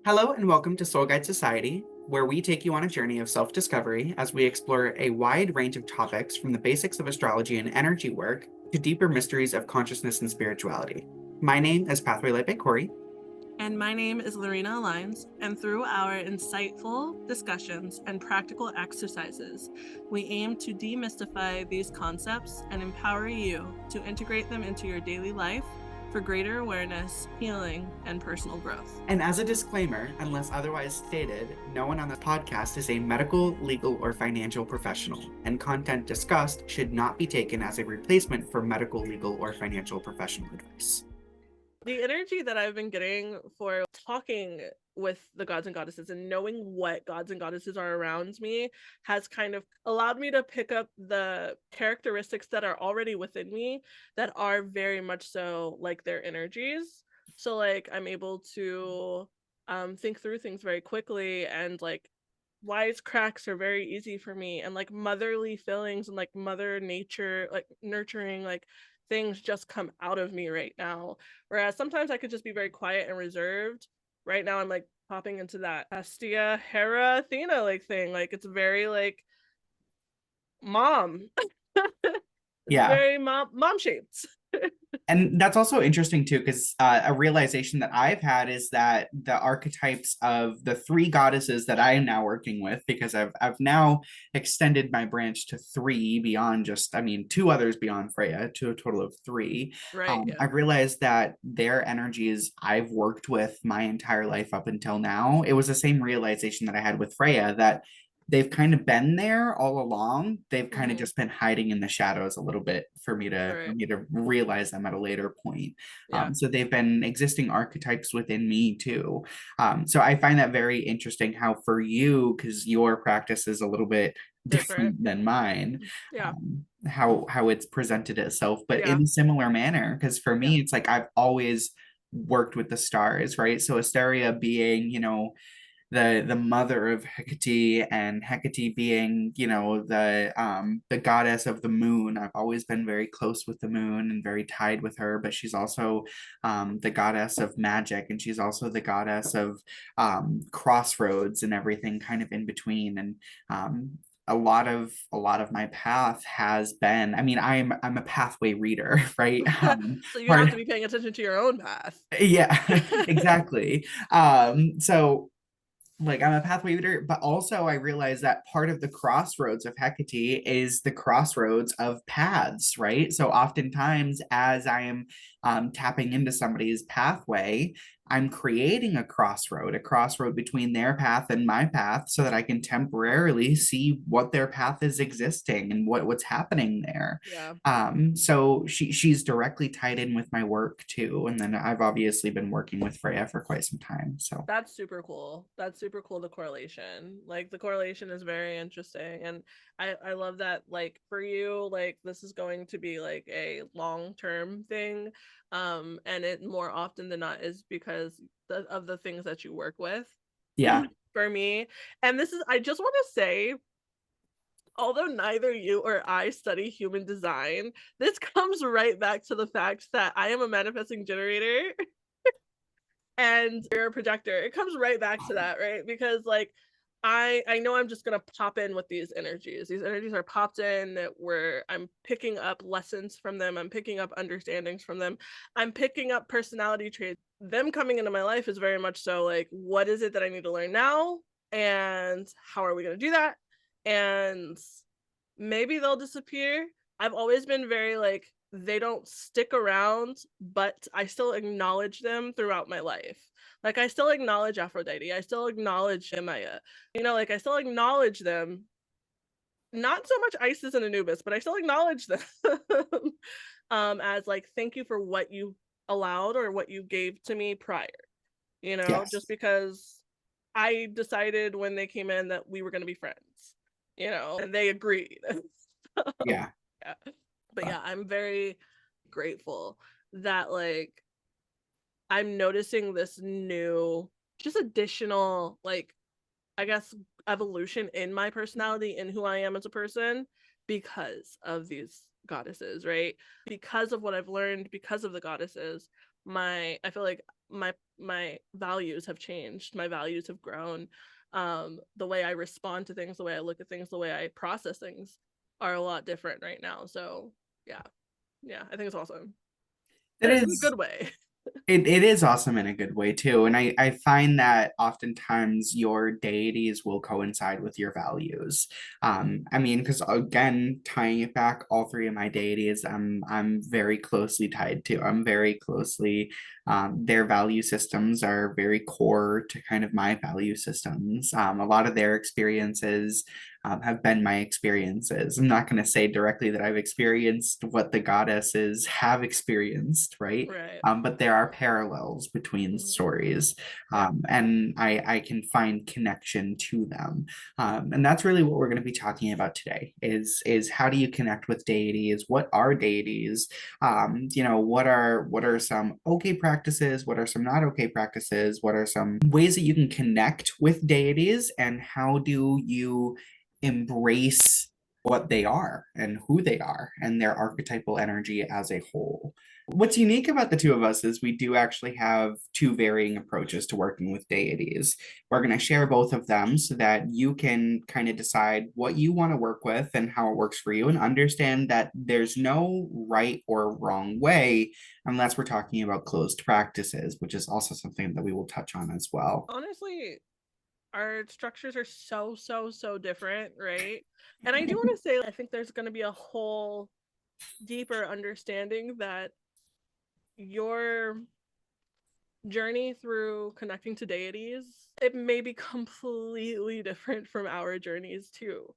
Hello and welcome to Soul Guide Society, where we take you on a journey of self-discovery as we explore a wide range of topics from the basics of astrology and energy work to deeper mysteries of consciousness and spirituality. My name is Pathway Light by Corey. And my name is Larina Aligned, and through our insightful discussions and practical exercises, we aim to demystify these concepts and empower you to integrate them into your daily life for greater awareness, healing, and personal growth. And as a disclaimer, unless otherwise stated, no one on this podcast is a medical, legal, or financial professional, and content discussed should not be taken as a replacement for medical, legal, or financial professional advice. The energy that I've been getting for talking with the gods and goddesses and knowing what gods and goddesses are around me has kind of allowed me to pick up the characteristics that are already within me that are very much so like their energies. So like I'm able to think through things very quickly, and like wise cracks are very easy for me, and like motherly feelings and like mother nature, like nurturing, like things just come out of me right now. Whereas sometimes I could just be very quiet and reserved. Right now I'm like popping into that Hestia, Hera, Athena like thing. Like it's very like mom. It's Yeah. very mom shaped. And that's also interesting too, because a realization that I've had is that the archetypes of the three goddesses that I am now working with, because I've now extended my branch to three beyond just, I mean, two others beyond Freya, to a total of three. Right, yeah. I've realized that their energies I've worked with my entire life up until now. It was the same realization that I had with Freya, that they've kind of been there all along. They've kind of just been hiding in the shadows a little bit for me Right. to realize them at a later point. Yeah. So they've been existing archetypes within me too. So I find that very interesting how for you, because your practice is a little bit Different. different than mine, Yeah. how it's presented itself, but Yeah. in a similar manner. Because for Yeah. me, it's like I've always worked with the stars, right? So Asteria being, the mother of Hecate, and Hecate being, the goddess of the moon. I've always been very close with the moon and very tied with her, but she's also the goddess of magic, and she's also the goddess of crossroads and everything kind of in between. And a lot of my path has been, I mean, I'm a pathway reader, right? So you have Part to be paying attention to your own path. Yeah, exactly. So like I'm a pathway leader, but also I realize that part of the crossroads of Hecate is the crossroads of paths, right? So oftentimes, as I am tapping into somebody's pathway, I'm creating a crossroad between their path and my path, so that I can temporarily see what their path is existing and what's happening there. Yeah. So she's directly tied in with my work too, and then I've obviously been working with Freya for quite some time. So That's super cool. That's super cool, the correlation. Like the correlation is very interesting. And I love that, like for you, like this is going to be like a long-term thing. And it more often than not is because of the things that you work with. yeah. For me. And this is, I just want to say, although neither you or I study human design, this comes right back to the fact that I am a manifesting generator and you're a projector. It comes right back to that, right? Because like I know I'm just gonna pop in with these energies. These energies are popped in where I'm picking up lessons from them. I'm picking up understandings from them. I'm picking up personality traits. Them coming into my life is very much so like, what is it that I need to learn now? And how are we gonna do that? And maybe they'll disappear. I've always been very like, they don't stick around, but I still acknowledge them throughout my life. Like I still acknowledge Aphrodite. I still acknowledge Maya. Like I still acknowledge them. Not so much Isis and Anubis, but I still acknowledge them as like, thank you for what you allowed or what you gave to me prior. Just Yes. because I decided when they came in that we were going to be friends, and they agreed. Yeah. Yeah. But yeah, I'm very grateful that like I'm noticing this new, just additional, like, I guess, evolution in my personality and who I am as a person because of these goddesses, right? Because of what I've learned, because of the goddesses. I feel like my values have changed. My values have grown. The way I respond to things, the way I look at things, the way I process things are a lot different right now. So yeah. Yeah, I think it's awesome. It And it's in a is. good way. It is awesome in a good way too. And I find that oftentimes your deities will coincide with your values. I mean, because again, tying it back, all three of my deities, I'm very closely tied to. I'm very closely, their value systems are very core to kind of my value systems. A lot of their experiences have been my experiences. I'm not going to say directly that I've experienced what the goddesses have experienced, right? Right. But there are parallels between Mhm. stories, Yeah. and I can find connection to them, and that's really what we're going to be talking about today. Is how do you connect with deities? What are deities? You know, what are some okay practices? What are some not okay practices? What are some ways that you can connect with deities, and how do you embrace what they are and who they are and their archetypal energy as a whole? What's unique about the two of us is we do actually have two varying approaches to working with deities. We're going to share both of them so that you can kind of decide what you want to work with and how it works for you, and understand that there's no right or wrong way unless we're talking about closed practices, which is also something that we will touch on as well. Honestly, our structures are so different, right? And I do want to say I think there's going to be a whole deeper understanding that your journey through connecting to deities, it may be completely different from our journeys too.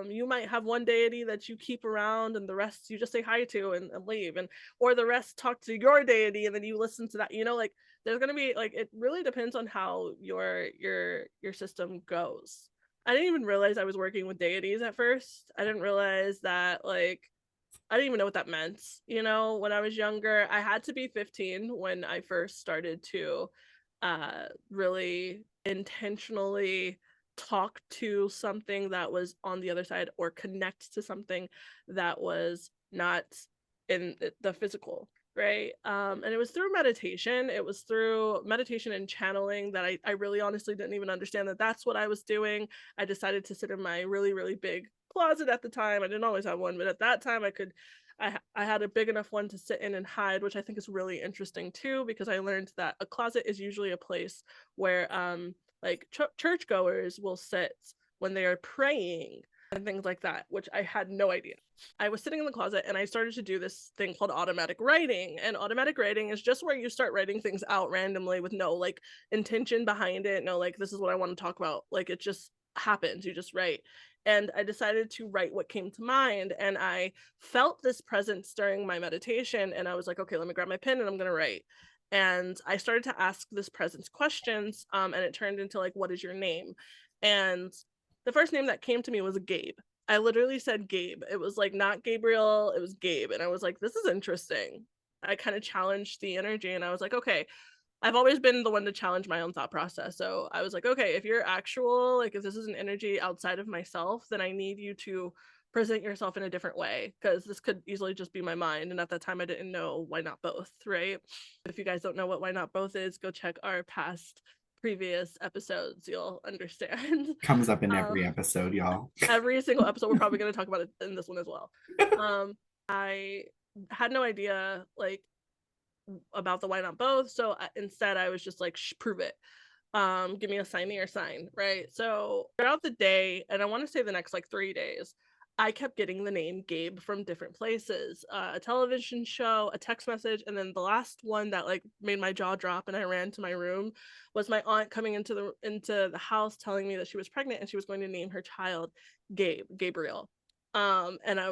You might have one deity that you keep around and the rest you just say hi to and leave, and or the rest talk to your deity and then you listen to that, like there's gonna be like it really depends on how your system goes. I didn't even realize I was working with deities at first. I didn't realize that I didn't even know what that meant. When I was younger, I had to be 15 when I first started to really intentionally talk to something that was on the other side or connect to something that was not in the physical, right? And it was through meditation. It was through meditation and channeling that I really honestly didn't even understand that that's what I was doing. I decided to sit in my really, really big closet at the time. I didn't always have one, but at that time I had a big enough one to sit in and hide, which I think is really interesting too, because I learned that a closet is usually a place where like churchgoers will sit when they are praying and things like that, which I had no idea. I was sitting in the closet and I started to do this thing called automatic writing. And automatic writing is just where you start writing things out randomly with no like intention behind it. No, like this is what I want to talk about. Like it just happens. You just write. And I decided to write what came to mind. And I felt this presence during my meditation. And I was like, okay, let me grab my pen and I'm going to write. And I started to ask this presence questions. And it turned into like, what is your name? And the first name that came to me was Gabe. I literally said Gabe. It was like not Gabriel, it was Gabe. And I was like, this is interesting. I kind of challenged the energy and I was like, okay, I've always been the one to challenge my own thought process. So I was like, okay, if you're actual, like if this is an energy outside of myself, then I need you to present yourself in a different way because this could easily just be my mind. And at that time, I didn't know why not both, right? If you guys don't know what why not both is, go check our past previous episodes. You'll understand. Comes up in Um, every episode, y'all. every single episode, we're probably going to talk about it in this one as well. I had no idea like about the why not both. So instead, I was just like, prove it. Give me a sign or sign, right? So throughout the day, and I want to say the next like 3 days, I kept getting the name Gabe from different places, a television show, a text message, and then the last one that like made my jaw drop and I ran to my room was my aunt coming into the house telling me that she was pregnant and she was going to name her child Gabriel. And I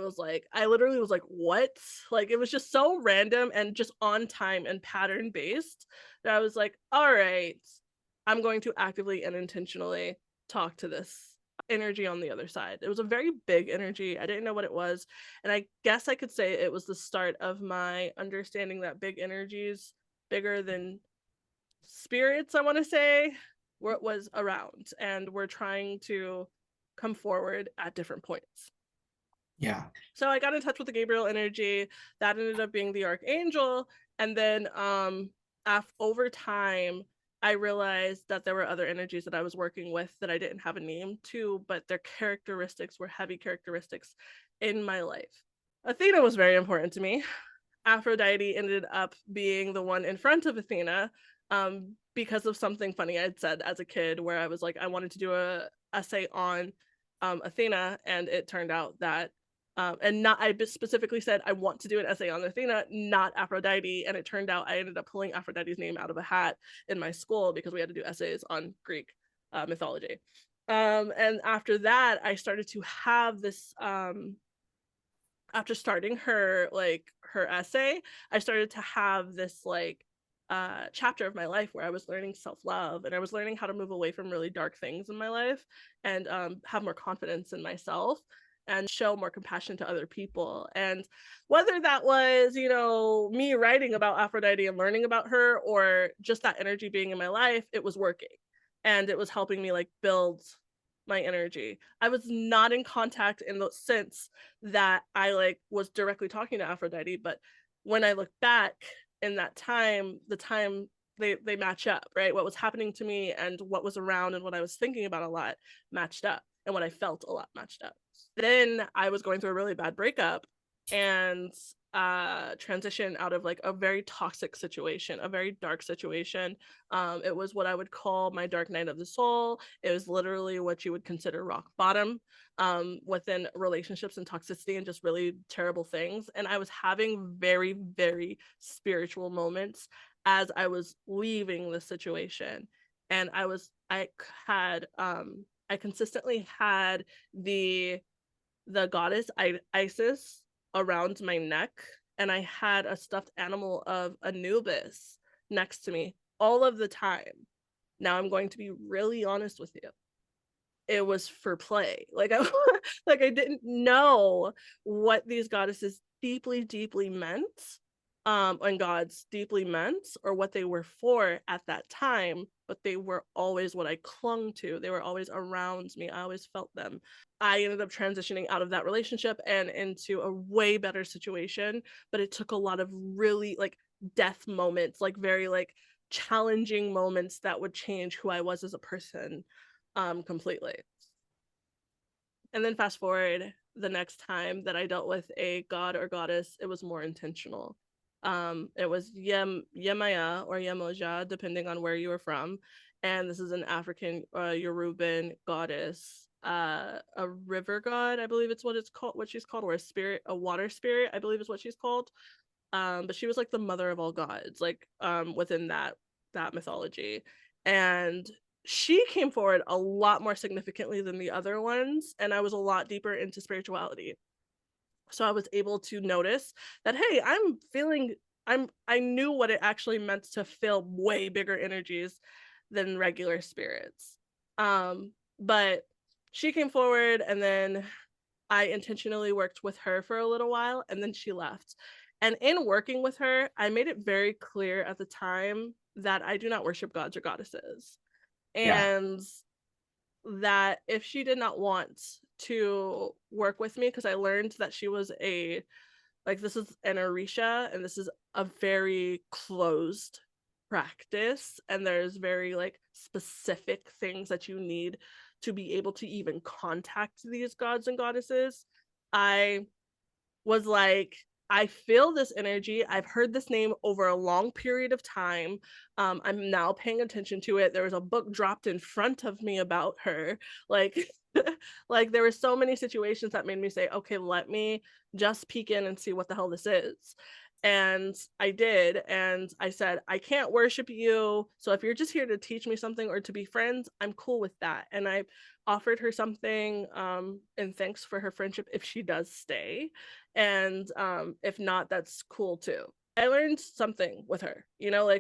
literally was like, what? Like it was just so random and just on time and pattern based that I was like, all right, I'm going to actively and intentionally talk to this energy on the other side. It was a very big energy. I didn't know what it was. And I guess I could say it was the start of my understanding that big energies, bigger than spirits, I want to say, what was around. And we're trying to come forward at different points. Yeah. So I got in touch with the Gabriel energy. That ended up being the archangel. And then over time, I realized that there were other energies that I was working with that I didn't have a name to, but their characteristics were heavy characteristics in my life. Athena was very important to me. Aphrodite ended up being the one in front of Athena, because of something funny I'd said as a kid, where I was like, I wanted to do a essay on Athena, and it turned out that and not I specifically said I want to do an essay on Athena, not Aphrodite, and it turned out I ended up pulling Aphrodite's name out of a hat in my school because we had to do essays on Greek mythology. And after that, I started to have this after starting her essay, I started to have this chapter of my life where I was learning self-love, and I was learning how to move away from really dark things in my life, and have more confidence in myself and show more compassion to other people. And whether that was, me writing about Aphrodite and learning about her, or just that energy being in my life, it was working, and it was helping me build my energy. I was not in contact in the sense that I was directly talking to Aphrodite, but when I look back in that time, the time they match up, right? What was happening to me and what was around and what I was thinking about a lot matched up, and what I felt a lot matched up. Then I was going through a really bad breakup, and transition out of a very toxic situation, a very dark situation. It was what I would call my dark night of the soul. It was literally what you would consider rock bottom within relationships and toxicity and just really terrible things. And I was having very, very spiritual moments as I was leaving the situation. And I consistently had the goddess Isis around my neck, and I had a stuffed animal of Anubis next to me all of the time. Now I'm going to be really honest with you. It was for play. I didn't know what these goddesses deeply, deeply meant, and gods deeply meant, or what they were for at that time, but they were always what I clung to. They were always around me. I always felt them. I ended up transitioning out of that relationship and into a way better situation, but it took a lot of really death moments, very challenging moments that would change who I was as a person completely. And then fast forward, the next time that I dealt with a god or goddess, it was more intentional. It was Yemaya or Yemoja, depending on where you were from. And this is an African Yoruban goddess, a river god, I believe it's what she's called, or a water spirit, I believe is what she's called. But she was the mother of all gods, within that mythology. And she came forward a lot more significantly than the other ones, and I was a lot deeper into spirituality. So I was able to notice that, hey, I knew what it actually meant to feel way bigger energies than regular spirits. But she came forward, and then I intentionally worked with her for a little while, and then she left. And in working with her, I made it very clear at the time that I do not worship gods or goddesses. Yeah. And that if she did not want to work with me, because I learned that she was this is an Orisha, and this is a very closed practice, and there's very specific things that you need to be able to even contact these gods and goddesses. I was I feel this energy. I've heard this name over a long period of time. I'm now paying attention to it. There was a book dropped in front of me about her. Like, there were so many situations that made me say, okay, let me just peek in and see what the hell this is. And I did. And I said, I can't worship you. So if you're just here to teach me something or to be friends, I'm cool with that. And I offered her something in thanks for her friendship if she does stay. And if not, that's cool too. I learned something with her,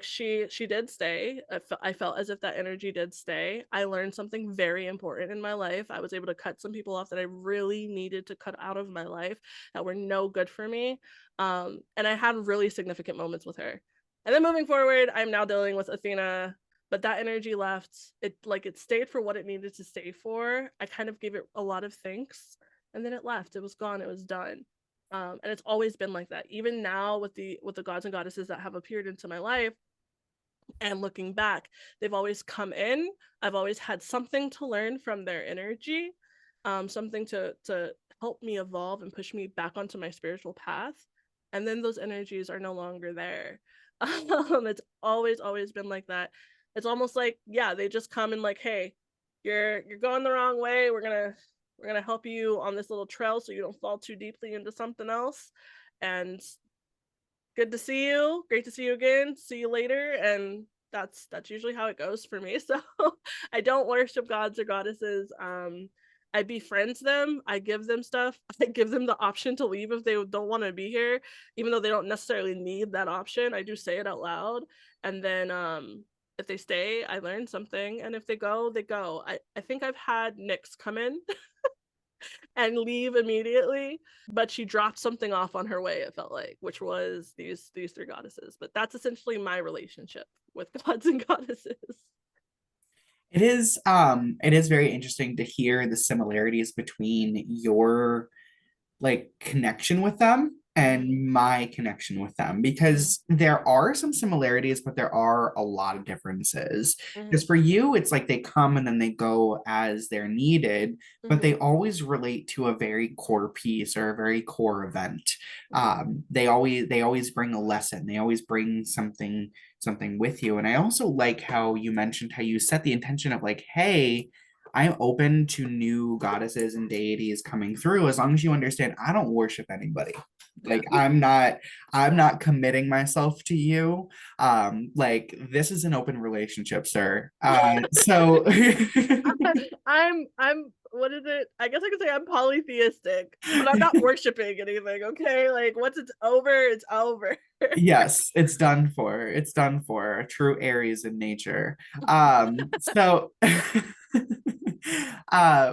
she did stay. I felt as if that energy did stay. I learned something very important in my life. I was able to cut some people off that I really needed to cut out of my life that were no good for me. And I had really significant moments with her. And then moving forward, I'm now dealing with Athena, but that energy left. It stayed for what it needed to stay for. I kind of gave it a lot of thanks, and then it left. It was gone. It was done. And it's always been like that. Even now with the gods and goddesses that have appeared into my life, and looking back, they've always come in. I've always had something to learn from their energy, something to help me evolve and push me back onto my spiritual path. And then those energies are no longer there. It's always been like that. It's almost like, yeah, they just come and like, hey, you're going the wrong way. We're gonna help you on this little trail so you don't fall too deeply into something else. And good to see you. Great to see you again. See you later. And that's usually how it goes for me. So I don't worship gods or goddesses. I befriend them. I give them stuff. I give them the option to leave if they don't want to be here, even though they don't necessarily need that option. I do say it out loud. And then if they stay, I learn something. And if they go, they go. I think I've had Nyx come in and leave immediately, but she dropped something off on her way, it felt like, which was these three goddesses. But that's essentially my relationship with gods and goddesses. It is very interesting to hear the similarities between your like connection with them Mm-hmm. and my connection with them, Mm-hmm. because there are some similarities but there are a lot of differences. Mm-hmm. Because for you it's like they come and then they go as they're needed, but Mm-hmm. they always relate to a very core piece or a very core event. Mm-hmm. They always bring a lesson, they always bring something with you. And I also like how you mentioned how you set the intention of like, hey, I'm open to new goddesses and deities coming through as long as you understand I don't worship anybody. Yeah. Like I'm not committing myself to you. Like this is an open relationship, sir. So I'm what is it? I guess I could say I'm polytheistic, but I'm not worshiping anything, okay? Like once it's over. yes, it's done for. It's done for. True Aries in nature. So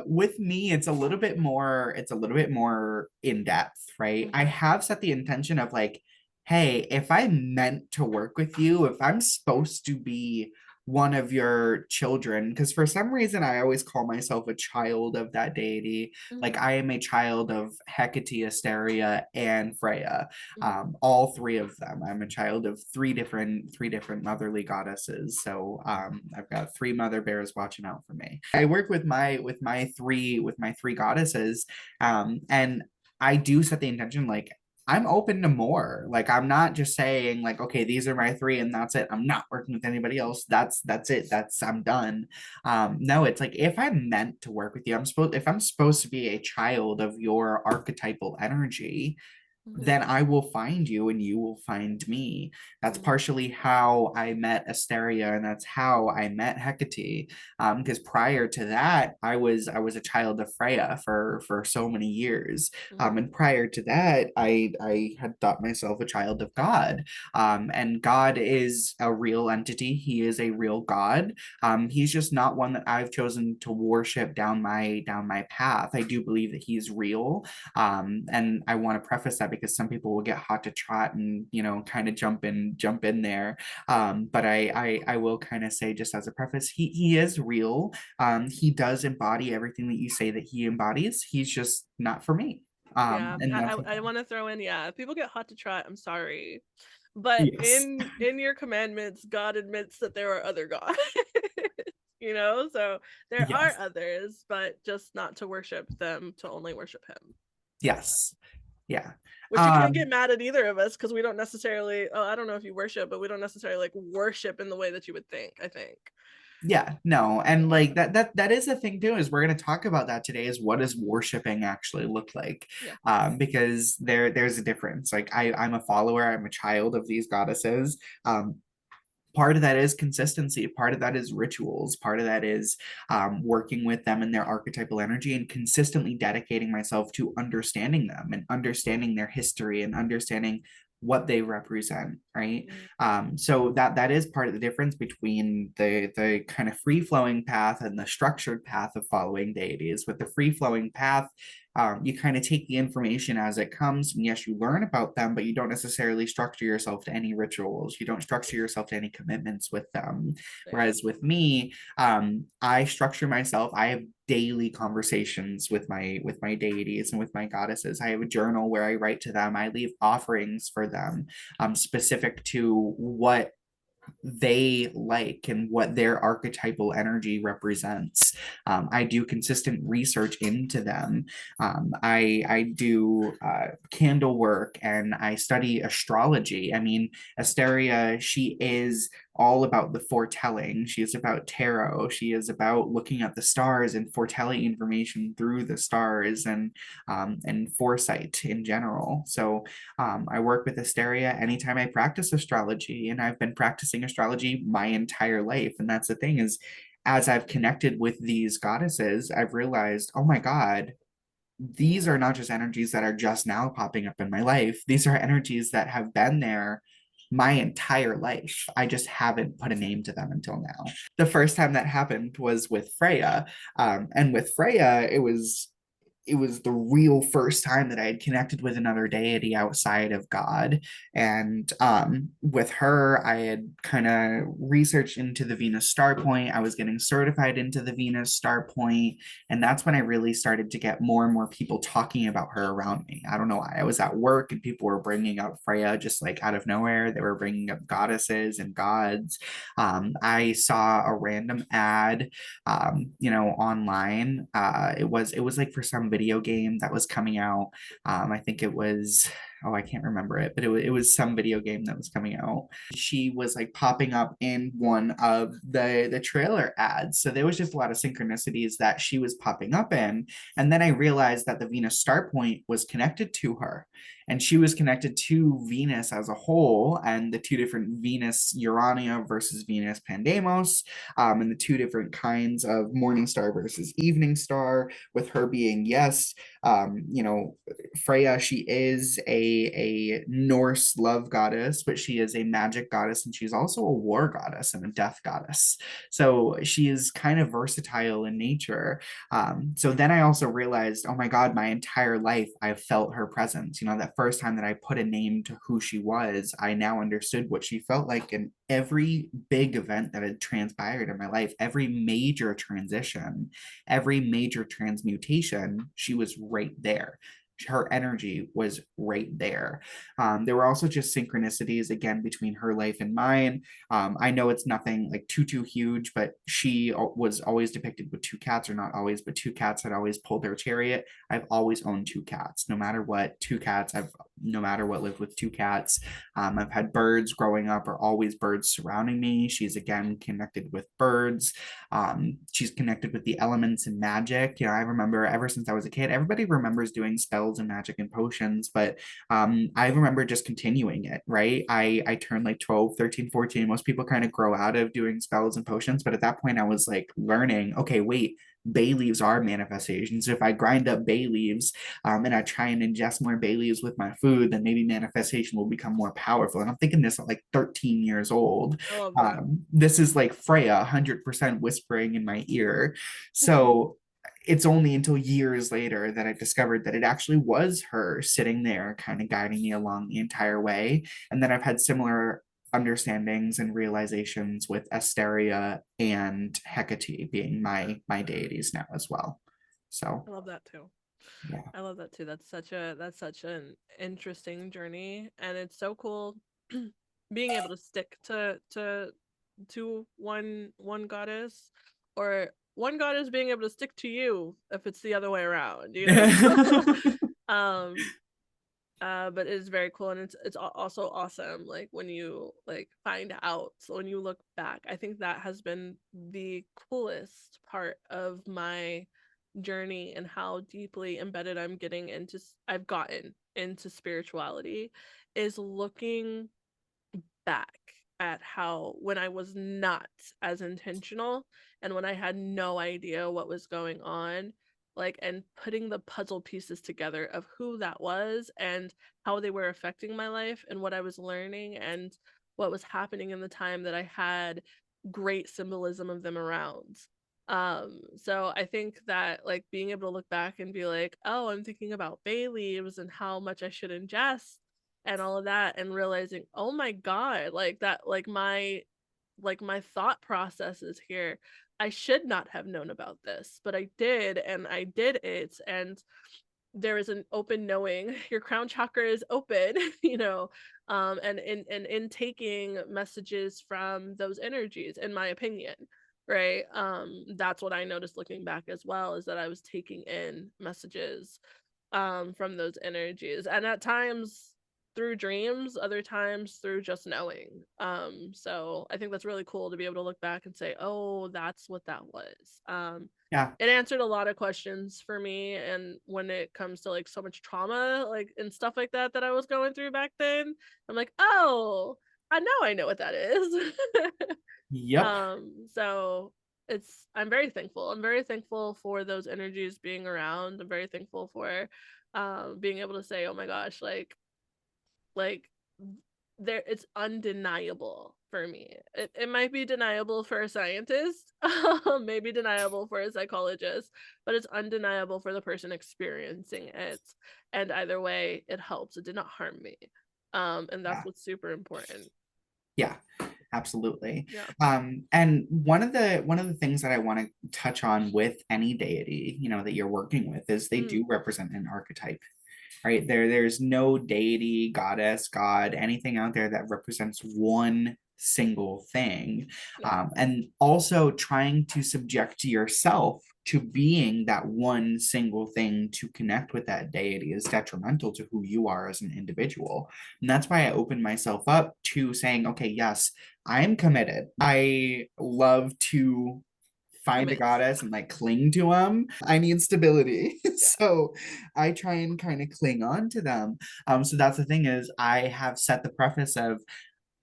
with me, it's a little bit more in depth, right? I Mm-hmm. have set the intention of like, hey, if I meant to work with you, if I'm supposed to be one of your children, because for some reason I always call myself a child of that deity. Like Mm-hmm. I am a child of Hecate, Asteria, and Freya, Mm-hmm. all three of them. I'm a child of three different motherly goddesses. So I've got three mother bears watching out for me. I work with my three goddesses, and I do set the intention like I'm open to more. Like I'm not just saying like, okay, these are my three and that's it. I'm not working with anybody else. That's it. That's I'm done. No, it's like if I'm meant to work with you, if I'm supposed to be a child of your archetypal energy, Mm-hmm. then I will find you and you will find me. That's Mm-hmm. partially how I met Asteria and that's how I met Hecate. Because prior to that, I was a child of Freya for so many years. Mm-hmm. And prior to that, I had thought myself a child of God. And God is a real entity. He is a real God. He's just not one that I've chosen to worship down my path. I do believe that he's real, and I want to preface that because some people will get hot to trot and kind of jump in there. But I will kind of say just as a preface, he is real. He does embody everything that you say that he embodies. He's just not for me. Yeah, And I that's I, I want to throw in, yeah, if people get hot to trot, I'm sorry. But yes. in your commandments, God admits that there are other gods. So there are Yes. others, but just not to worship them, to only worship him. Yes. Yeah. Which you can't get Um, mad at either of us because we don't necessarily, oh, I don't know if you worship, but we don't necessarily like worship in the way that you would think, I think. yeah, no, and like that is the thing too, is we're going to talk about that today, is what does worshiping actually look like? Yeah. Because there's a difference. Like I'm a follower, I'm a child of these goddesses. Part of that is consistency, part of that is rituals, part of that is working with them in their archetypal energy and consistently dedicating myself to understanding them and understanding their history and understanding what they represent, right? Mm-hmm. So that is part of the difference between the kind of free flowing path and the structured path of following deities. With the free flowing path, you kind of take the information as it comes, and yes, you learn about them, but you don't necessarily structure yourself to any rituals. You don't structure yourself to any commitments with them. Fair. Whereas with me, I structure myself. I have daily conversations with my deities and with my goddesses. I have a journal where I write to them. I leave offerings for them, specific to what they like and what their archetypal energy represents. I do consistent research into them. I do candle work and I study astrology. I mean, Asteria, she is all about the foretelling. She is about tarot. She is about looking at the stars and foretelling information through the stars and foresight in general. So I work with Asteria anytime I practice astrology, and I've been practicing astrology my entire life. And that's the thing is, as I've connected with these goddesses, I've realized, oh my God, these are not just energies that are just now popping up in my life. These are energies that have been there my entire life. I just haven't put a name to them until now. The first time that happened was with Freya. And with Freya, it was the real first time that I had connected with another deity outside of God. And with her, I had kind of researched into the Venus star point. I was getting certified into the Venus star point, and that's when I really started to get more and more people talking about her around me. I don't know why. I was at work and people were bringing up Freya just like out of nowhere. They were bringing up goddesses and gods. I saw a random ad online. It was like for some video game that was coming out. I think it was, oh, I can't remember it, but it was some video game that was coming out. She was like popping up in one of the trailer ads. So there was just a lot of synchronicities that she was popping up in. And then I realized that the Venus star point was connected to her. And she was connected to Venus as a whole, and the two different Venus Urania versus Venus Pandemos, and the two different kinds of morning star versus evening star, with her being, yes, Freya, she is a Norse love goddess, but she is a magic goddess, and she's also a war goddess and a death goddess. So she is kind of versatile in nature. So then I also realized, oh my God, my entire life I've felt her presence. That first time that I put a name to who she was, I now understood what she felt like in every big event that had transpired in my life, every major transition, every major transmutation, she was right there. Her energy was right there. There were also just synchronicities again between her life and mine. I know it's nothing like too huge, but she was always depicted with two cats, or not always, but two cats had always pulled their chariot. I've always owned two cats, no matter what. Two cats. I've no matter what lived with two cats. I've had birds growing up, or always birds surrounding me. She's again connected with birds. She's connected with the elements and magic. I remember ever since I was a kid, everybody remembers doing spells and magic and potions, but I remember just continuing it, right? I turned like 12, 13, 14. Most people kind of grow out of doing spells and potions, but at that point I was like learning, okay, wait, bay leaves are manifestations. If I grind up bay leaves and I try and ingest more bay leaves with my food, then maybe manifestation will become more powerful. And I'm thinking this at like 13 years old. I love that. This is like Freya 100% whispering in my ear. So it's only until years later that I discovered that it actually was her sitting there kind of guiding me along the entire way. And then I've had similar understandings and realizations with Asteria and Hecate being my deities now as well. So I love that too. yeah. I love that too. That's such an interesting journey, and it's so cool being able to stick to one goddess, or one goddess being able to stick to you if it's the other way around, um but it's very cool, and it's also awesome like when you like find out. So when you look back, I think that has been the coolest part of my journey, and how deeply embedded I've gotten into spirituality, is looking back at how when I was not as intentional, and when I had no idea what was going on, like, and putting the puzzle pieces together of who that was and how they were affecting my life and what I was learning and what was happening in the time that I had great symbolism of them around. So I think that like being able to look back and be like, oh, I'm thinking about bay leaves and how much I should ingest and all of that, and realizing, oh my god, like that, like my thought processes here I should not have known about this, but I did, and I did it, and there is an open knowing. Your crown chakra is open, and in taking messages from those energies, in my opinion, right? That's what I noticed looking back as well, is that I was taking in messages from those energies, and at times through dreams, other times through just knowing. So I think that's really cool to be able to look back and say, oh, that's what that was. Yeah. It answered a lot of questions for me, and when it comes to like so much trauma, like and stuff like that that I was going through back then, I'm like, oh, I know what that is. Yep. So I'm very thankful. I'm very thankful for those energies being around. I'm very thankful for being able to say, oh my gosh, like there, it's undeniable for me. It might be deniable for a scientist, maybe deniable for a psychologist, but it's undeniable for the person experiencing it. And either way, it helps. It did not harm me. And that's Yeah. what's super important. Yeah. Absolutely. Yeah. And one of the things that I want to touch on with any deity, that you're working with, is they Mm, do represent an archetype, right? There's no deity, goddess, god, anything out there that represents one single thing. yeah. And also trying to subject yourself to being that one single thing to connect with that deity is detrimental to who you are as an individual. And that's why I opened myself up to saying, okay, yes, I'm committed. I love to find a Commit. goddess and like cling to them. I need stability. Yeah. So I try and kind of cling on to them. So that's the thing, is I have set the preface of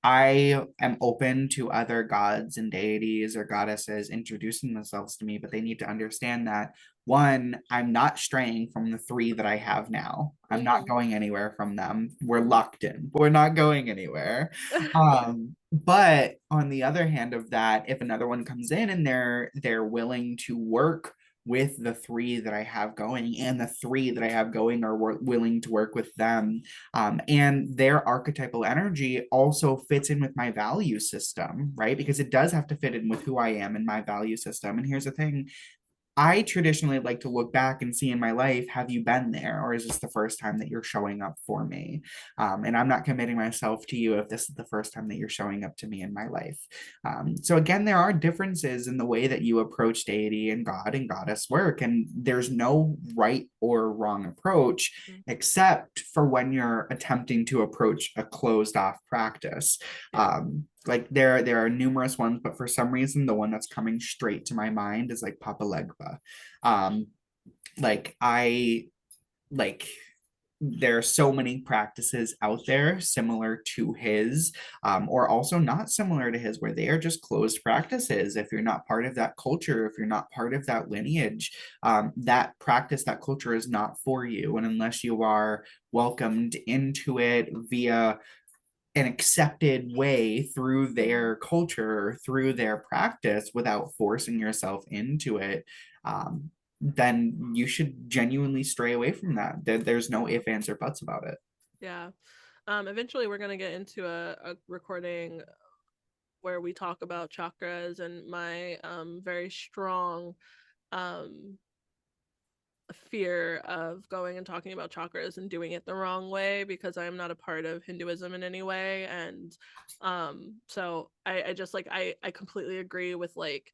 I am open to other gods and deities or goddesses introducing themselves to me, but they need to understand that, one, I'm not straying from the three that I have now. I'm not Hmm. going anywhere from them. We're Hmm. locked in. We're not going anywhere. But on the other hand of that, if another one comes in and they're willing to work with the three that I have going, and the three that I have going are willing to work with them, and their archetypal energy also fits in with my value system, right? Because it does have to fit in with who I am and my value system. And here's the thing, I traditionally like to look back and see in my life, have you been there? Or is this the first time that you're showing up for me? And I'm not committing myself to you if this is the first time that you're showing up to me in my life. So again, there are differences in the way that you approach deity and God and goddess work. And there's no right or wrong approach, except for when you're attempting to approach a closed off practice. Yeah. Like there are numerous ones, but for some reason the one that's coming straight to my mind is like Papa Legba. um like I like there are so many practices out there similar to his, or also not similar to his, where they are just closed practices. If you're not part of that culture, if you're not part of that lineage, that practice, that culture is not for you. And unless you are welcomed into it via an accepted way through their culture, through their practice, without forcing yourself into it, then you should genuinely stray away from that. There's no ifs, ands, or buts about it. Yeah. Eventually we're gonna get into a recording where we talk about chakras and my very strong um fear of going and talking about chakras and doing it the wrong way, because I am not a part of Hinduism in any way. And so I just like I completely agree with like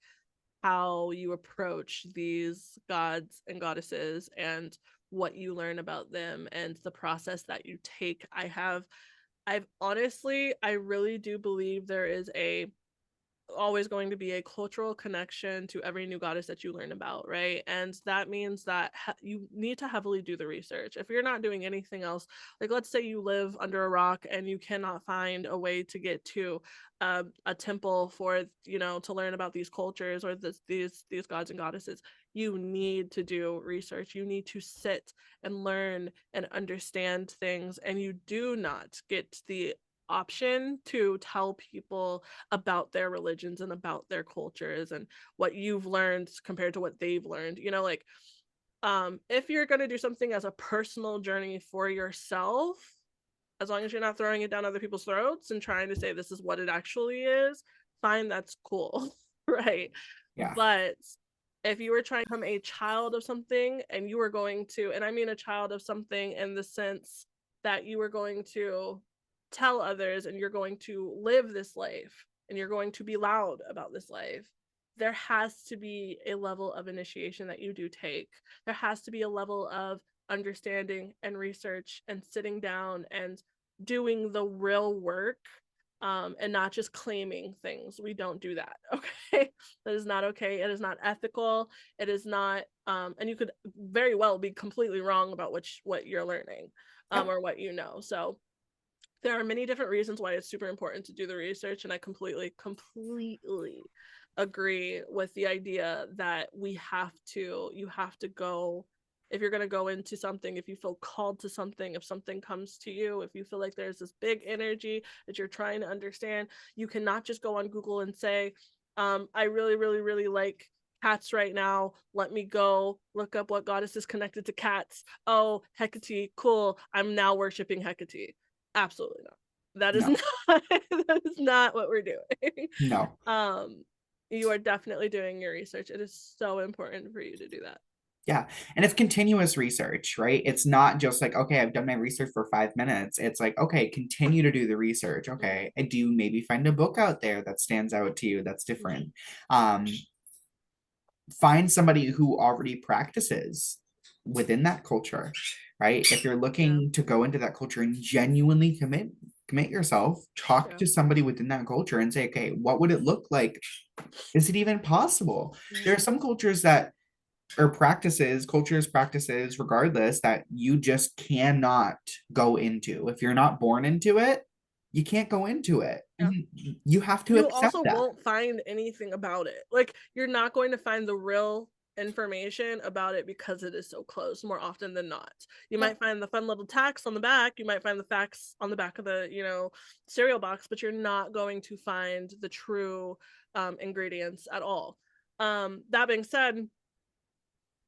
how you approach these gods and goddesses and what you learn about them and the process that you take. I've honestly, I really do believe there is a always going to be a cultural connection to every new goddess that you learn about, right? And that means that you need to heavily do the research. If you're not doing anything else, like let's say you live under a rock and you cannot find a way to get to a temple for, to learn about these cultures or these gods and goddesses, you need to do research. You need to sit and learn and understand things, and you do not get the option to tell people about their religions and about their cultures and what you've learned compared to what they've learned. Like if you're going to do something as a personal journey for yourself, as long as you're not throwing it down other people's throats and trying to say this is what it actually is, fine, that's cool. Right. Yeah. But if you were trying to become a child of something and you were going to, and I mean a child of something in the sense that you were going to tell others and you're going to live this life and you're going to be loud about this life, there has to be a level of initiation that you do take. There has to be a level of understanding and research and sitting down and doing the real work, and not just claiming things. We don't do that. Okay. That is not okay. It is not ethical. It is not, and you could very well be completely wrong about what you're learning, Yep. or what you know. So there are many different reasons why it's super important to do the research, and I completely agree with the idea that you have to go, if you're going to go into something, if you feel called to something, if something comes to you, if you feel like there's this big energy that you're trying to understand, you cannot just go on Google and say, I really, really, really like cats right now. Let me go look up what goddess is connected to cats. Oh, Hecate, cool. I'm now worshiping Hecate. Absolutely not. That is No. not that is not what we're doing. No. Um, you are definitely doing your research. It is so important for you to do that. Yeah. And it's continuous research, right? It's not just like, okay, I've done my research for 5 minutes. It's like, okay, continue to do the research. Mm-hmm. Okay. And do you maybe find a book out there that stands out to you that's Mm-hmm. different? Find somebody who already practices within that culture, right? If you're Yeah. looking to go into that culture and genuinely commit yourself, talk Yeah. to somebody within that culture and say, okay, what would it look like? Is it even possible? There are Mm-hmm. some cultures that or practices, cultures, practices, regardless, that you just cannot go into. If you're not born into it, you can't go into it. Yeah. You have to You accept also that. won't find anything about it. Like, you're not going to find the real information about it because it is so close more often than not. You Yep. might find the fun little tax on the back, you might find the facts on the back of the, cereal box, but you're not going to find the true ingredients at all. That being said,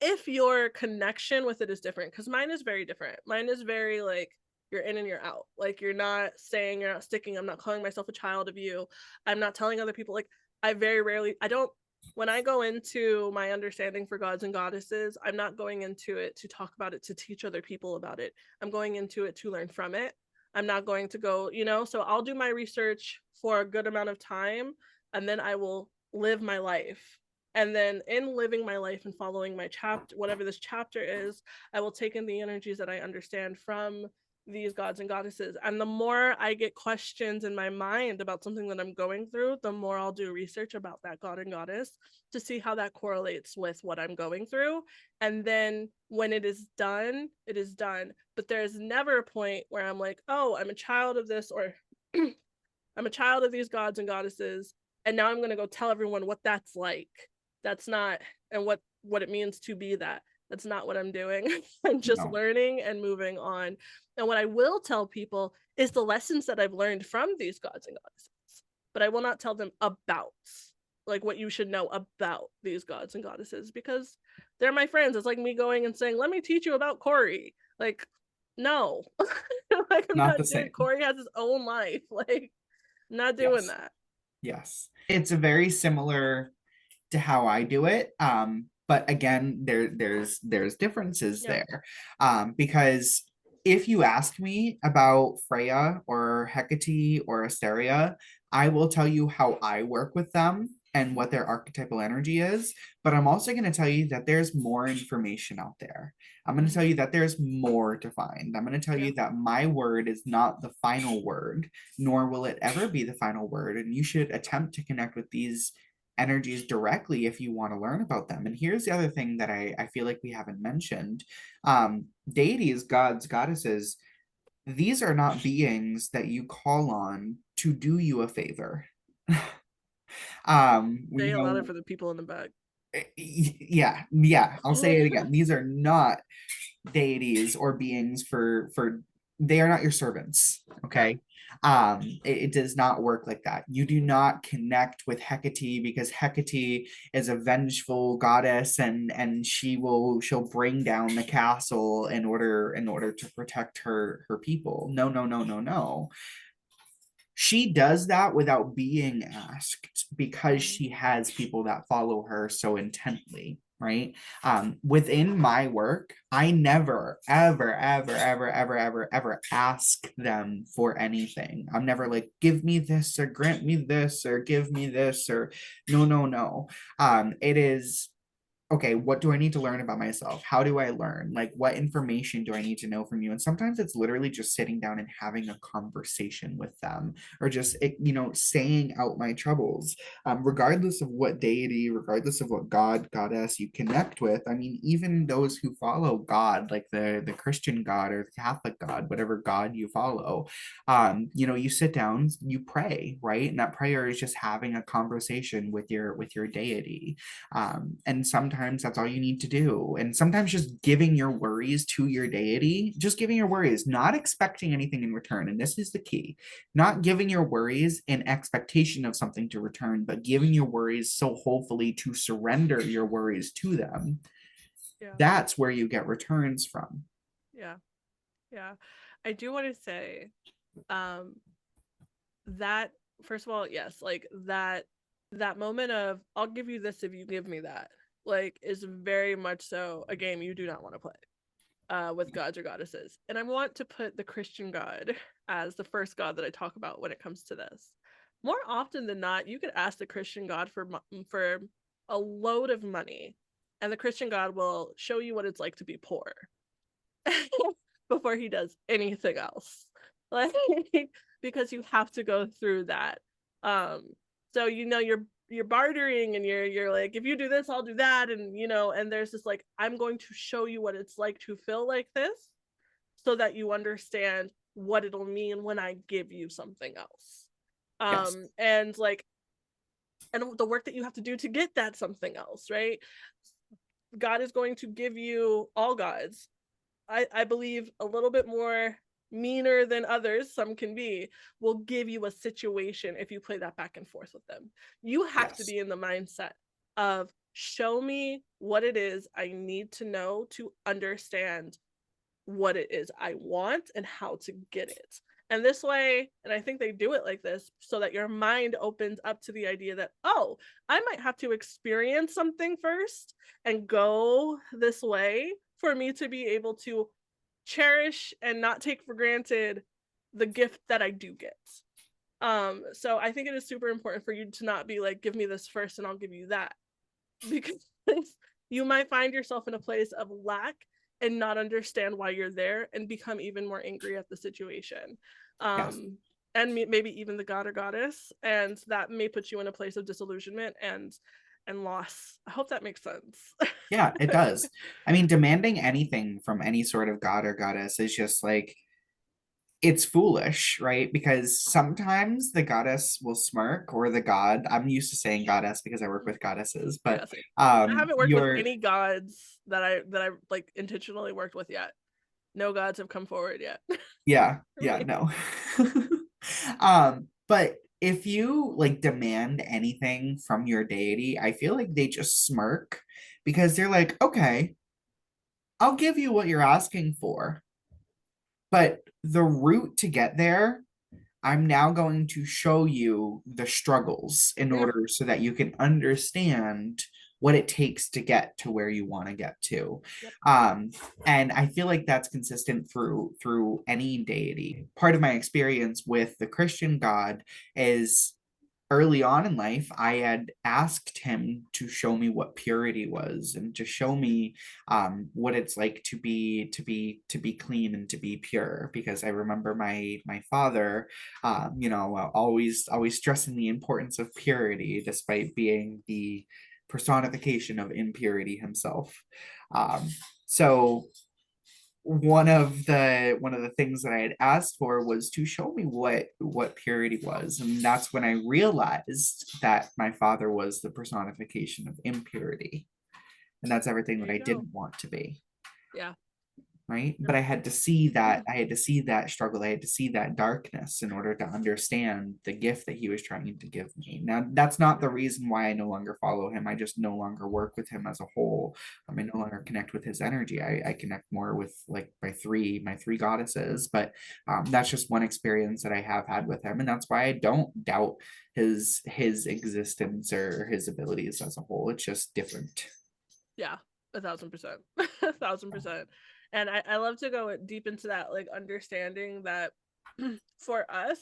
if your connection with it is different, because mine is very different. Mine is very like, you're in and you're out. Like, you're not saying, you're not sticking. I'm not calling myself a child of you. I'm not telling other people. Like, I very rarely, I don't, when I go into my understanding for gods and goddesses, I'm not going into it to talk about it, to teach other people about it. I'm going into it to learn from it. I'm not going to go, so I'll do my research for a good amount of time, and then I will live my life. And then in living my life and following my chapter, whatever this chapter is, I will take in the energies that I understand from these gods and goddesses. And the more I get questions in my mind about something that I'm going through, the more I'll do research about that god and goddess to see how that correlates with what I'm going through. And then when it is done, it is done. But there's never a point where I'm like, oh, I'm a child of this, or I'm a child of these gods and goddesses, and now I'm going to go tell everyone what that's like. That's not, and what it means to be that. That's not what I'm doing. I'm just No. learning and moving on. And what I will tell people is the lessons that I've learned from these gods and goddesses, but I will not tell them about, like, what you should know about these gods and goddesses, because they're my friends. It's like me going and saying, let me teach you about Corey. Like, no. Like, I'm Not not the doing, same. Corey has his own life. Like, I'm not doing Yes. that. Yes. It's a very similar to how I do it. But again, there's differences Yeah. there. Because if you ask me about Freya or Hecate or Asteria, I will tell you how I work with them and what their archetypal energy is. But I'm also going to tell you that there's more information out there. I'm going to tell Mm-hmm. you that there's more to find. I'm going to tell Yeah. you that my word is not the final word, nor will it ever be the final word. And you should attempt to connect with these energies directly if you want to learn about them. And here's the other thing that I feel like we haven't mentioned. Deities, gods, goddesses, these are not beings that you call on to do you a favor. Say You it louder know, for the people in the back. yeah, I'll say it again. These are not deities or beings for they are not your servants, Yeah. okay? It does not work like that. You do not connect with Hecate because Hecate is a vengeful goddess and she'll bring down the castle in order to protect her people. No, no, no, no, no. she does that without being asked because Mhm. she has people that follow her so intently, right? Within my work, I never, ever, ever, ever, ever, ever, ever ask them for anything. I'm never like, give me this or grant me this or give me this or no, no, no. It is okay, what do I need to learn about myself? How do I learn? Like, what information do I need to know from you? And sometimes it's literally just sitting down and having a conversation with them, or just, saying out my troubles, regardless of what deity, regardless of what God, goddess you connect with. I mean, even those who follow God, like the Christian God or the Catholic God, whatever God you follow, you sit down, you pray, right? And that prayer is just having a conversation with your deity, and sometimes that's all you need to do. And sometimes just giving your worries to your deity, just giving your worries, not expecting anything in return. And this is the key, not giving your worries in expectation of something to return, but giving your worries so hopefully to surrender your worries to them. Yeah. That's where you get returns from. Yeah. Yeah. I do want to say, um, that first of all, yes, like that moment of I'll give you this if you give me that, like, is very much so a game you do not want to play with gods or goddesses. And I want to put the Christian God as the first God that I talk about when it comes to this. More often than not, you could ask the Christian God for a load of money, and the Christian God will show you what it's like to be poor before he does anything else. Like, because you have to go through that. Um, so you're bartering, and you're like, if you do this, I'll do that, and and there's this like, I'm going to show you what it's like to feel like this, so that you understand what it'll mean when I give you something else. Yes. And like, and the work that you have to do to get that something else, right? God is going to give you, all gods, I believe, a little bit more meaner than others, some can be, will give you a situation if you play that back and forth with them. You have to Yes. be in the mindset of, show me what it is I need to know to understand what it is I want and how to get it. And this way, and I think they do it like this so that your mind opens up to the idea that, oh, I might have to experience something first and go this way for me to be able to cherish and not take for granted the gift that I do get. So I think it is super important for you to not be like, give me this first and I'll give you that, because you might find yourself in a place of lack and not understand why you're there and become even more angry at the situation. Yes. And maybe even the god or goddess, and that may put you in a place of disillusionment and loss. I hope that makes sense. Yeah, it does. I mean, demanding anything from any sort of god or goddess is just like, it's foolish, right? Because sometimes the goddess will smirk, or the god. I'm used to saying goddess because I work with goddesses, but Yes, I haven't worked with you're any gods that I like intentionally worked with yet. No gods have come forward yet. yeah, For yeah, me. no. But if you like demand anything from your deity, I feel like they just smirk because they're like, okay, I'll give you what you're asking for, but the route to get there, I'm now going to show you the struggles in Yeah. order so that you can understand what it takes to get to where you want to get to. Yep. Um, and I feel like that's consistent through any deity. Part of my experience with the Christian God is early on in life, I had asked him to show me what purity was and to show me what it's like to be clean and to be pure. Because I remember my father, always stressing the importance of purity, despite being the personification of impurity himself. Um, so one of the things that I had asked for was to show me what purity was, and that's when I realized that my father was the personification of impurity, and that's everything There that you I go. didn't want to be. Yeah. right? But I had to see that, I had to see that struggle, I had to see that darkness in order to understand the gift that he was trying to give me. Now, that's not the reason why I no longer follow him. I just no longer work with him as a whole. I no longer connect with his energy. I connect more with like my three goddesses. But that's just one experience that I have had with him, and that's why I don't doubt his existence or his abilities as a whole. It's just different. Yeah, 1,000%. 1,000%. And I love to go deep into that, like understanding that for us,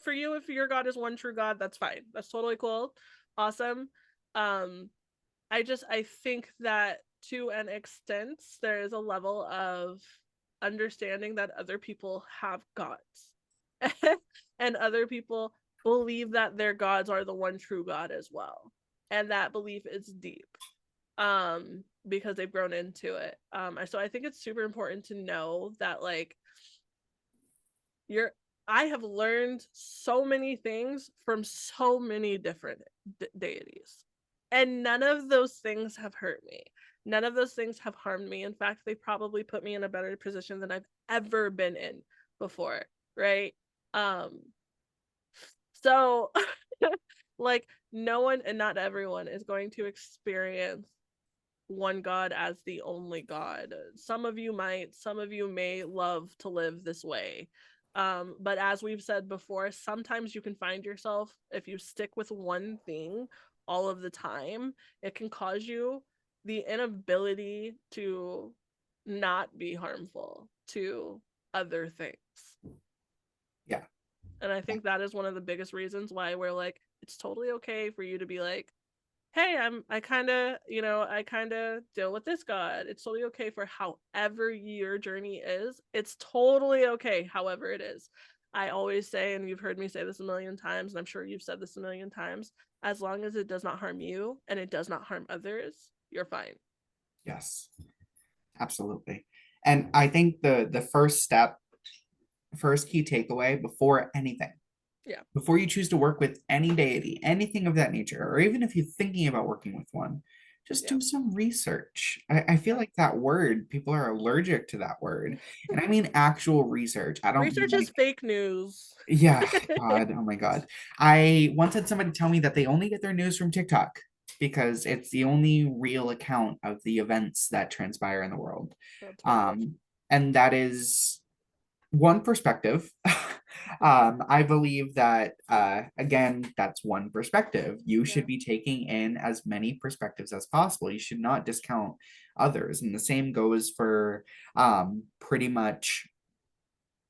for you, if your God is one true God, that's fine. That's totally cool. Awesome. Um, I think that to an extent, there is a level of understanding that other people have gods. And other people believe that their gods are the one true God as well. And that belief is deep because they've grown into it. So I think it's super important to know that like you're I have learned so many things from so many different deities. And none of those things have hurt me. None of those things have harmed me. In fact, they probably put me in a better position than I've ever been in before, right? Um so like no one and not everyone is going to experience one God as the only God. Some of you might, some of you may love to live this way. But as we've said before, sometimes you can find yourself, if you stick with one thing all of the time, it can cause you the inability to not be harmful to other things. Yeah. And I think that is one of the biggest reasons why we're like, it's totally okay for you to be like, hey, I kind of, I kind of deal with this God. It's totally okay for however your journey is. It's totally okay, however it is. I always say, and you've heard me say this a million times, and I'm sure you've said this a million times, as long as it does not harm you and it does not harm others, you're fine. Yes, absolutely. And I think the first step, first key takeaway before anything, Yeah. before you choose to work with any deity, anything of that nature, or even if you're thinking about working with one, just Yeah. do some research. I feel like that word, people are allergic to that word. And I mean actual research. I don't mean Research is like, fake news. yeah, God, oh my God. I once had somebody tell me that they only get their news from TikTok because it's the only real account of the events that transpire in the world. That's wild. Um, and that is one perspective. I believe that, again, that's one perspective. You Yeah. should be taking in as many perspectives as possible. You should not discount others. And the same goes for pretty much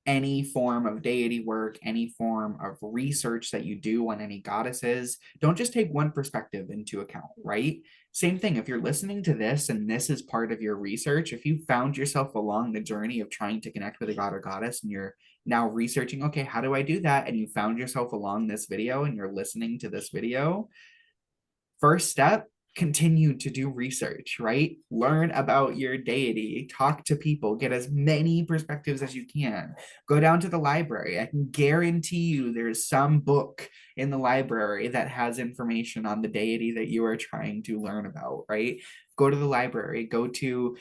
any form of deity work, any form of research that you do on any goddesses. Don't just take one perspective into account, right? Same thing, if you're listening to this and this is part of your research, if you found yourself along the journey of trying to connect with a god or goddess and you're now researching, okay, how do I do that? And you found yourself along this video and you're listening to this video, first step, continue to do research, right? Learn about your deity, talk to people, get as many perspectives as you can. Go down to the library. I can guarantee you there's some book in the library that has information on the deity that you are trying to learn about, right? Go to the library, go to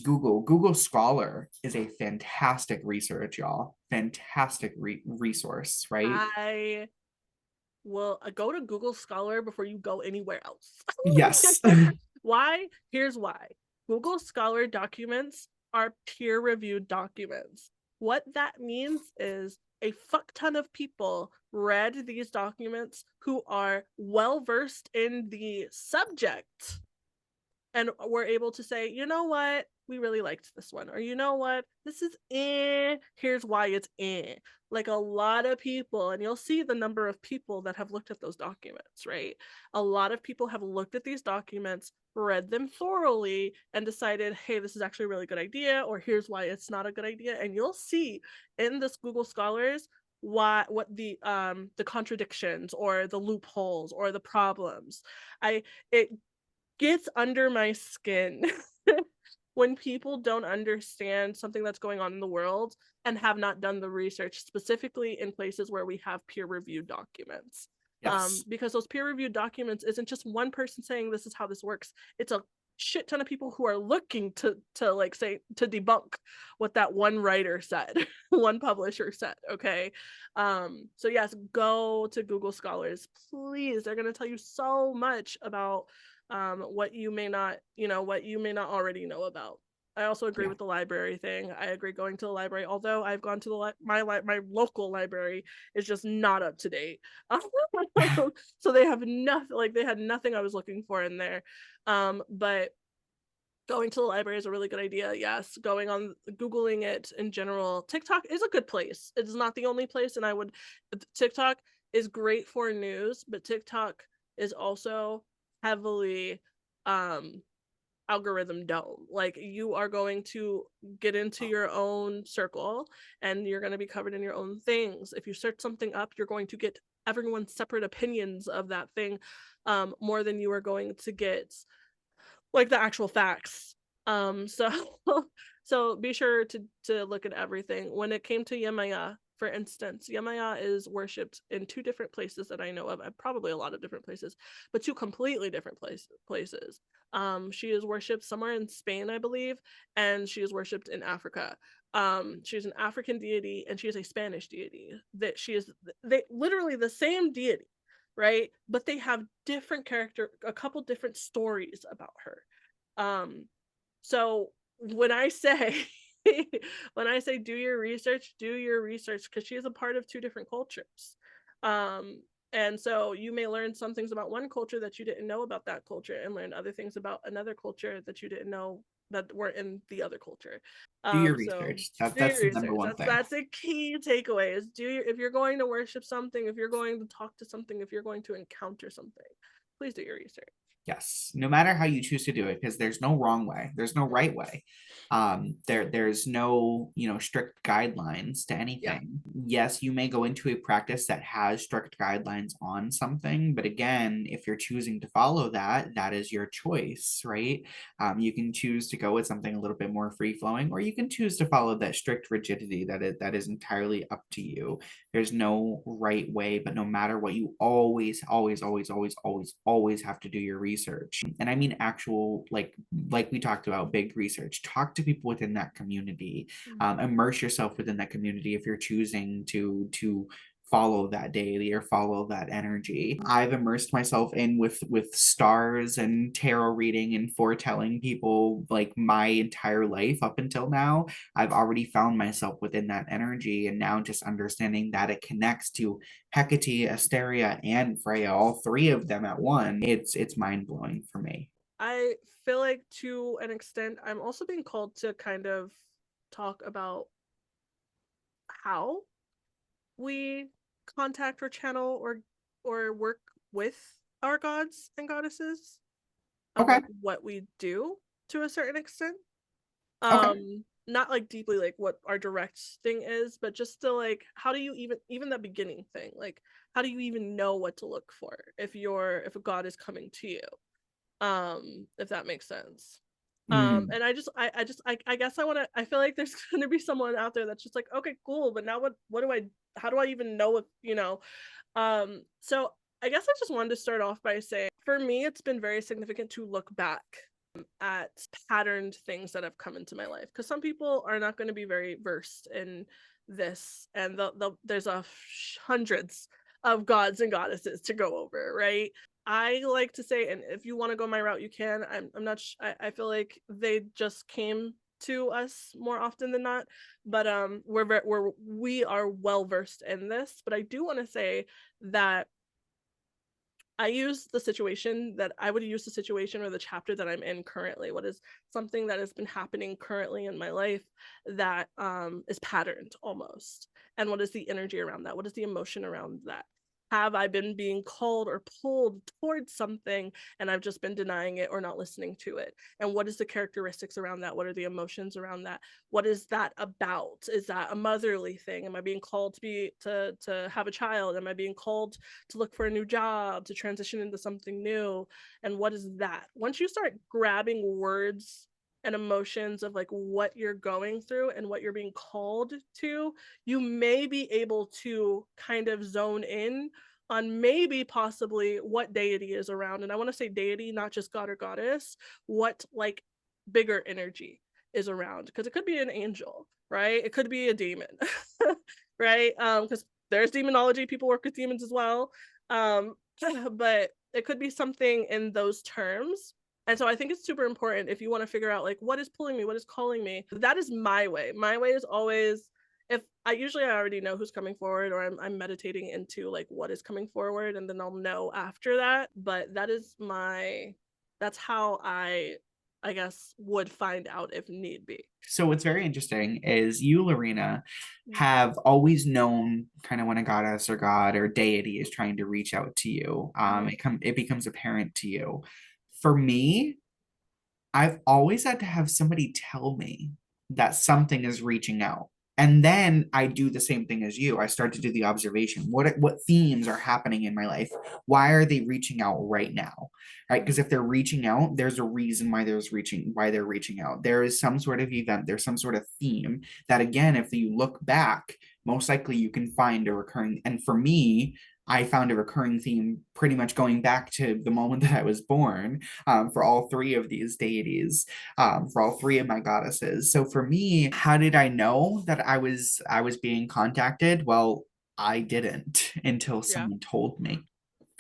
Google. Google Scholar is a fantastic research, y'all. Fantastic resource, right? I will go to Google Scholar before you go anywhere else. Yes. Why? Here's why. Google Scholar documents are peer reviewed documents. What that means is a fuck ton of people read these documents who are well versed in the subject and were able to say, you know what, we really liked this one, or you know what, this is here's why it's like a lot of people, and you'll see the number of people that have looked at those documents, right? A lot of people have looked at these documents, read them thoroughly, and decided, hey, this is actually a really good idea, or here's why it's not a good idea. And you'll see in this Google Scholars what the contradictions or the loopholes or the problems. It gets under my skin when people don't understand something that's going on in the world and have not done the research, specifically in places where we have peer-reviewed documents. Yes. Because those peer-reviewed documents isn't just one person saying this is how this works. It's a shit ton of people who are looking to like say to debunk what that one writer said, one publisher said. Okay. So yes, go to Google Scholars, please. They're going to tell you so much about what you may not, what you may not already know about. I also agree Yeah. with the library thing. I agree going to the library, although I've gone to the my local library is just not up to date. So they have nothing, like they had nothing I was looking for in there. But going to the library is a really good idea. Yes, going on Googling it in general. TikTok is a good place. It's not the only place, and TikTok is great for news, but TikTok is also heavily algorithm dome. Like you are going to get into your own circle and you're going to be covered in your own things. If you search something up, you're going to get everyone's separate opinions of that thing, more than you are going to get like the actual facts. So so be sure to look at everything. When it came to Yemaya, for instance, Yemaya is worshipped in two different places that I know of, probably a lot of different places, but two completely different places. She is worshipped somewhere in Spain, I believe, and she is worshipped in Africa. She's an African deity and she is a Spanish deity. That she is they literally the same deity, right? But they have different a couple different stories about her. So when I say when I say do your research because she is a part of two different cultures. And so you may learn some things about one culture that you didn't know about that culture and learn other things about another culture that you didn't know that were in the other culture. Do your So research. do That's your the number research. one thing. That's a key takeaway is if you're going to worship something, if you're going to talk to something, if you're going to encounter something, please do your research. Yes, no matter how you choose to do it, because there's no wrong way, there's no right way. There's no, strict guidelines to Yeah. anything. Yes, you may go into a practice that has strict guidelines on something, but again, if you're choosing to follow that, that is your choice, right? You can choose to go with something a little bit more free flowing, or you can choose to follow that strict rigidity. That is entirely up to you. There's no right way, but no matter what, you always have to do your research. And I mean actual, like we talked about, big research. Talk to people within that community. Immerse yourself within that community if you're choosing to follow that deity or follow that energy. I've immersed myself in with stars and tarot reading and foretelling people like my entire life up until now. I've already found myself within that energy, and now just understanding that it connects to Hecate, Asteria, and Freya, all three of them at one. It's mind blowing for me. I feel like to an extent, I'm also being called to kind of talk about how we contact or channel or work with our gods and goddesses of Okay, like what we do to a certain extent. okay. Not like deeply like what our direct thing is, but just to like how do you even that beginning thing, like how do you even know what to look for if a god is coming to you, if that makes sense. Mm. And I guess I feel like there's gonna be someone out there that's just like, okay, cool, but now what do I how do I even know what so I guess I just wanted to start off by saying for me it's been very significant to look back at patterned things that have come into my life because some people are not going to be very versed in this and there's hundreds of gods and goddesses to go over, right? I like to say, and if you want to go my route, you can. I'm not. I feel like they just came to us more often than not, but we are well versed in this. But I do want to say that I use the situation that I would use the situation or the chapter that I'm in currently. What is something that has been happening currently in my life that is patterned almost? And what is the energy around that? What is the emotion around that? Have I been being called or pulled towards something and I've just been denying it or not listening to it? And what is the characteristics around that? What are the emotions around that? What is that about? Is that a motherly thing? Am I being called to have a child? Am I being called to look for a new job, to transition into something new? And what is that? Once you start grabbing words and emotions of like what you're going through and what you're being called to, you may be able to kind of zone in on maybe possibly what deity is around. And I want to say deity, not just god or goddess, what like bigger energy is around, because it could be an angel, right? It could be a demon, right? Because there's demonology, people work with demons as well. Um, but it could be something in those terms. And so I think it's super important if you want to figure out like what is pulling me, what is calling me. That is my way. My way is always, if I usually I already know who's coming forward, or I'm meditating into like what is coming forward, and then I'll know after that. But that is my, that's how I guess would find out if need be. So what's very interesting is you, Lorena, Mm. have always known kind of when a goddess or god or deity is trying to reach out to you. Mm-hmm. It becomes apparent to you. For me, I've always had to have somebody tell me that something is reaching out. And then I do the same thing as you. I start to do the observation. What themes are happening in my life? Why are they reaching out right now? Right? Because Mm-hmm. if they're reaching out, there's a reason why they're reaching out. There is some sort of event, there's some sort of theme that again, if you look back, most likely you can find a recurring. And for me, I found a recurring theme pretty much going back to the moment that I was born, for all three of these deities, for all three of my goddesses. So for me, how did I know that I was being contacted? Well, I didn't until Yeah. someone told me.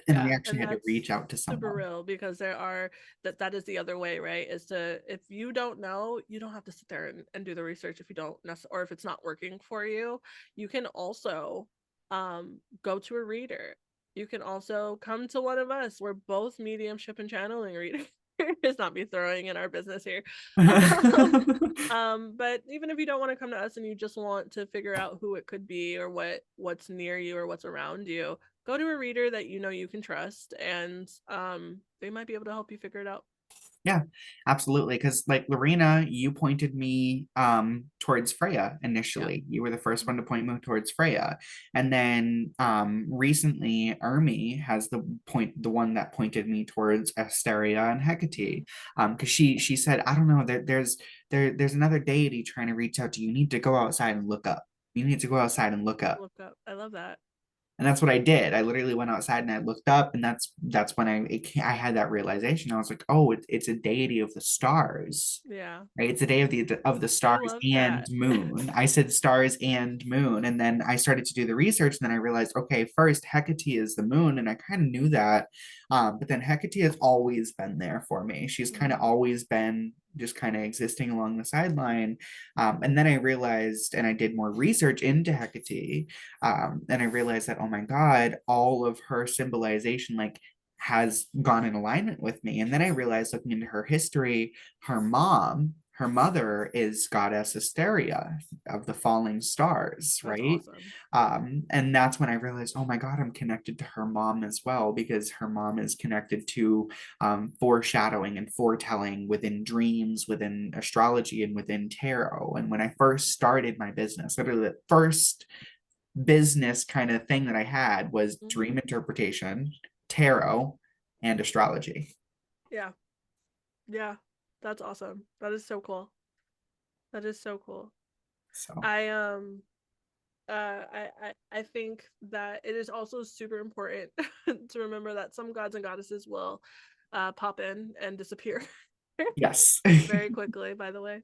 And I Yeah, actually and had to reach that's out to super someone. real, because there are, that is the other way, right? Is to, if you don't know, you don't have to sit there and do the research if you don't or if it's not working for you. You can also go to a reader. You can also come to one of us. We're both mediumship and channeling readers. It's not me throwing in our business here. But even if you don't want to come to us and you just want to figure out who it could be, or what's near you or what's around you, go to a reader that you know you can trust, and they might be able to help you figure it out. Yeah, absolutely. Because like Lorena, you pointed me towards Freya Yeah. initially. You were the first one to point me towards Freya. And then recently Ermi has the one that pointed me towards Asteria and Mm-hmm. Hecate. Because she said, I don't know, there's another deity trying to reach out to you. You need to go outside and look up. You need to go outside and look up. Look up. I love that. And that's what I did. I literally went outside and I looked up, and that's when I had that realization. I was like, oh, it's a deity of the stars, Yeah. right? It's a day of the I stars love and that. moon. I said stars and moon, and then I started to do the research, and then I realized, okay, first Hecate is the moon, and I kind of knew that, but then Hecate has always been there for me. She's kind of Mm-hmm. always been just kind of existing along the sideline, and then I realized, and I did more research into Hecate, and I realized that, oh my God, all of her symbolization like has gone in alignment with me. And then I realized, looking into her history, her mother is goddess Asteria of the falling stars, That's right? awesome. And that's when I realized, oh my God, I'm connected to her mom as well, because her mom is connected to foreshadowing and foretelling within dreams, within astrology, and within tarot. And when I first started my business, literally the first business kind of thing that I had was Mm-hmm. dream interpretation, tarot, and astrology. Yeah. Yeah. That's awesome. That is so cool. That is so cool. So, I I think that it is also super important to remember that some gods and goddesses will pop in and disappear yes. very quickly, by the way.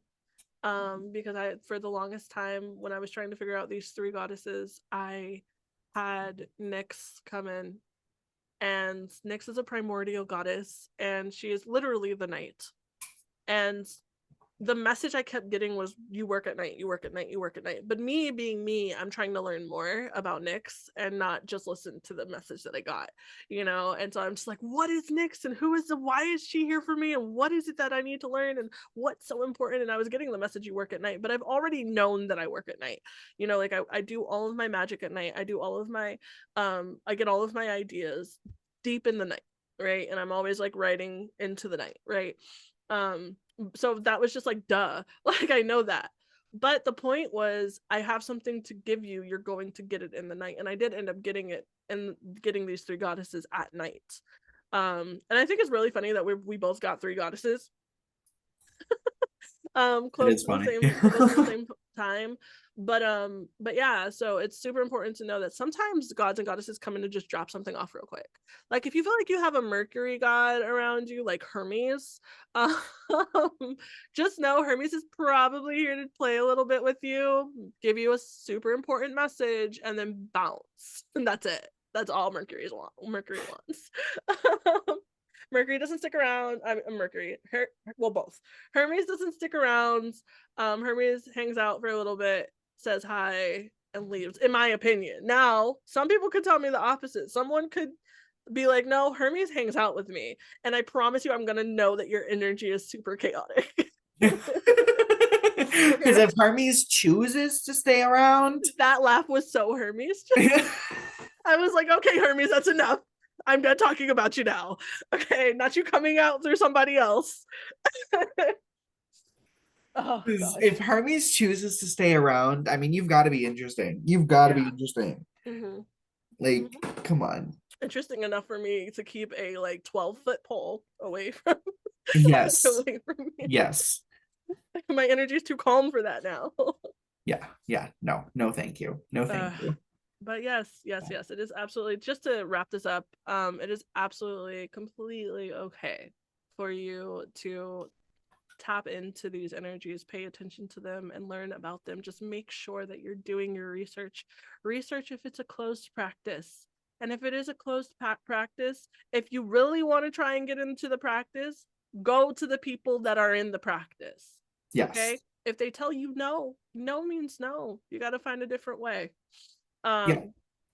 Because I, for the longest time when I was trying to figure out these three goddesses, I had Nyx come in, and Nyx is a primordial goddess, and she is literally the night. And the message I kept getting was, you work at night, you work at night, you work at night. But me being me, I'm trying to learn more about Nyx and not just listen to the message that I got, you know? And so I'm just like, what is Nyx, and why is she here for me? And what is it that I need to learn? And what's so important? And I was getting the message, you work at night, but I've already known that I work at night. You know, like I do all of my magic at night. I do all of my, I get all of my ideas deep in the night, right? And I'm always like writing into the night, right? Um, so that was just like, duh, like I know that. But the point was, I have something to give you, you're going to get it in the night. And I did end up getting it, and getting these three goddesses at night. And I think it's really funny that we both got three goddesses It close is to the funny. same time. But yeah, so it's super important to know that sometimes gods and goddesses come in to just drop something off real quick. Like if you feel like you have a Mercury god around you, like Hermes, um, just know Hermes is probably here to play a little bit with you, give you a super important message, and then bounce. And that's it. That's all Mercury wants. Mercury doesn't stick around. Well, both. Hermes doesn't stick around. Hermes hangs out for a little bit, says hi, and leaves, in my opinion. Now, some people could tell me the opposite. Someone could be like, no, Hermes hangs out with me. And I promise you, I'm going to know that your energy is super chaotic. Because if Hermes chooses to stay around, That laugh was so Hermes. I was like, okay, Hermes, that's enough. I'm done talking about you now. Okay, not you coming out through somebody else. Oh gosh. if Hermes chooses to stay around, I mean, you've got to be interesting. You've got to be Yeah. interesting. Mm-hmm. Like, Mm-hmm. come on. Interesting enough for me to keep a like 12-foot pole away from Yes. away from me. Yes. My energy is too calm for that now. Yeah. Yeah. No, no, thank you. No, uh, thank you. but yes, it is absolutely, just to wrap this up, it is absolutely completely okay for you to tap into these energies, pay attention to them, and learn about them. Just make sure that you're doing your research. Research if it's a closed practice. And if it is a closed practice, if you really want to try and get into the practice, go to the people that are in the practice. Yes. Okay? If they tell you no, no means no. You got to find a different way. Yeah.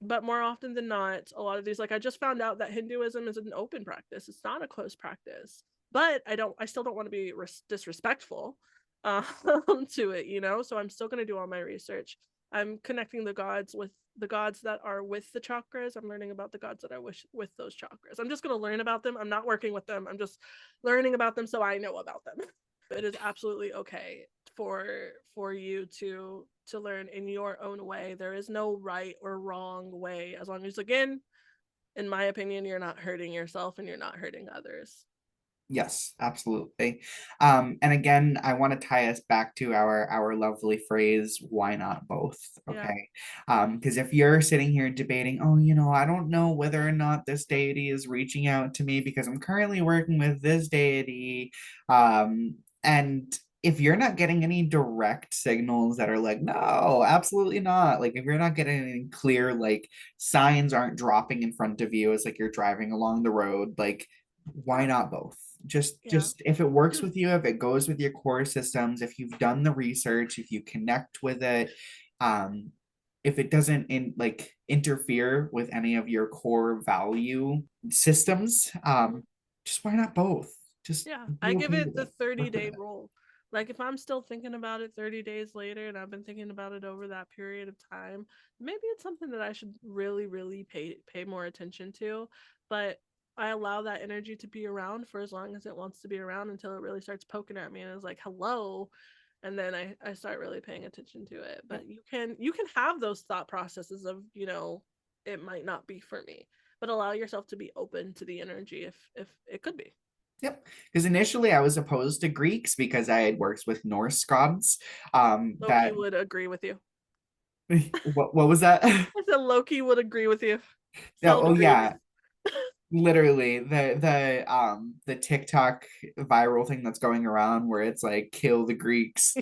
But more often than not, a lot of these, like I just found out that Hinduism is an open practice. It's not a closed practice. But I still don't want to be disrespectful to it, you know? So I'm still going to do all my research. I'm connecting the gods with the gods that are with the chakras. I'm learning about the gods that are with those chakras. I'm just going to learn about them. I'm not working with them. I'm just learning about them so I know about them. It is absolutely okay for you to learn in your own way. There is no right or wrong way, as long as, again, in my opinion, you're not hurting yourself and you're not hurting others. Yes, absolutely. And again, I want to tie us back to our lovely phrase, why not both? Yeah. Okay. Because if you're sitting here debating, oh, I don't know whether or not this deity is reaching out to me because I'm currently working with this deity. And if you're not getting any direct signals that are like, no, absolutely not. Like if you're not getting any clear, like signs aren't dropping in front of you as like you're driving along the road, like why not both? Yeah. Just if it works with you, if it goes with your core systems, if you've done the research, if you connect with it, um if it doesn't interfere with any of your core value systems, just why not both? Just Yeah, I be give okay it with the it, work with 30-day it. rule. Like if I'm still thinking about it 30 days later and I've been thinking about it over that period of time, maybe it's something that I should really, really pay more attention to. But I allow that energy to be around for as long as it wants to be around until it really starts poking at me and is like, hello. And then I start really paying attention to it. But you can have those thought processes of, it might not be for me. But allow yourself to be open to the energy if it could be. Yep. Because initially I was opposed to Greeks because I had worked with Norse gods. Loki That would agree with you. what was that? I said Loki would agree with you. Yeah, Felt oh agreement. yeah, literally the TikTok viral thing that's going around where it's like kill the Greeks.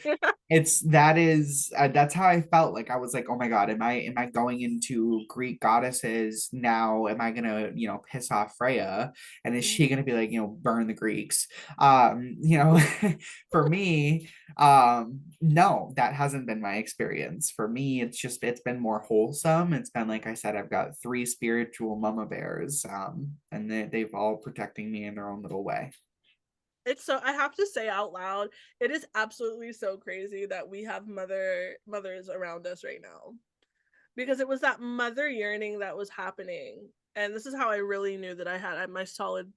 That's how I felt. Like I was like, oh my God, am I going into Greek goddesses now? Am I gonna, piss off Freya? And is she gonna be like, burn the Greeks? For me, no, that hasn't been my experience. For me, it's been more wholesome. It's been like I said, I've got three spiritual mama bears, and they've all protecting me in their own little way. It's so, I have to say out loud, it is absolutely so crazy that we have mothers around us right now. Because it was that mother yearning that was happening. And this is how I really knew that I had my solid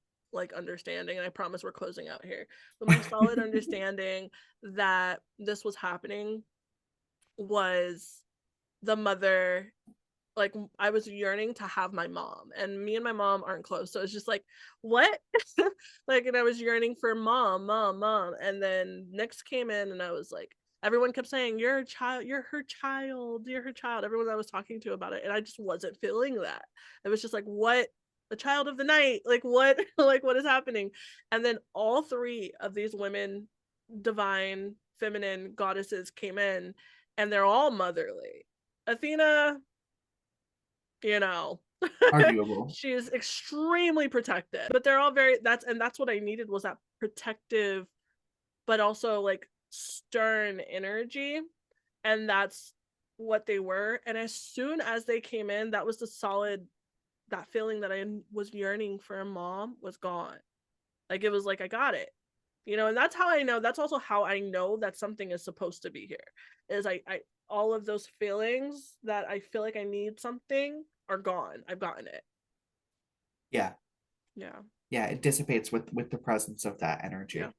understanding, and I promise we're closing out here. But my solid understanding that this was happening was the mother, like I was yearning to have my mom, and me and my mom aren't close, so it's just like, what? And I was yearning for mom, and then Nyx came in and I was like, everyone kept saying, you're a child, you're her child, you're her child, everyone I was talking to about it. And I just wasn't feeling that. It was just like, what? The child of the night, like what? Like what is happening? And then all three of these women, divine feminine goddesses, came in, and they're all motherly. Athena, you know, Arguable. she's extremely protected, but they're all very, that's what I needed, was that protective but also like stern energy. And that's what they were. And as soon as they came in, that was the solid, that feeling that I was yearning for a mom was gone. Like it was like, I got it, and that's how I know, that's also how I know that something is supposed to be here, is I all of those feelings that I feel like I need something are gone. I've gotten it. Yeah. Yeah. Yeah, it dissipates with the presence of that Yeah. energy. With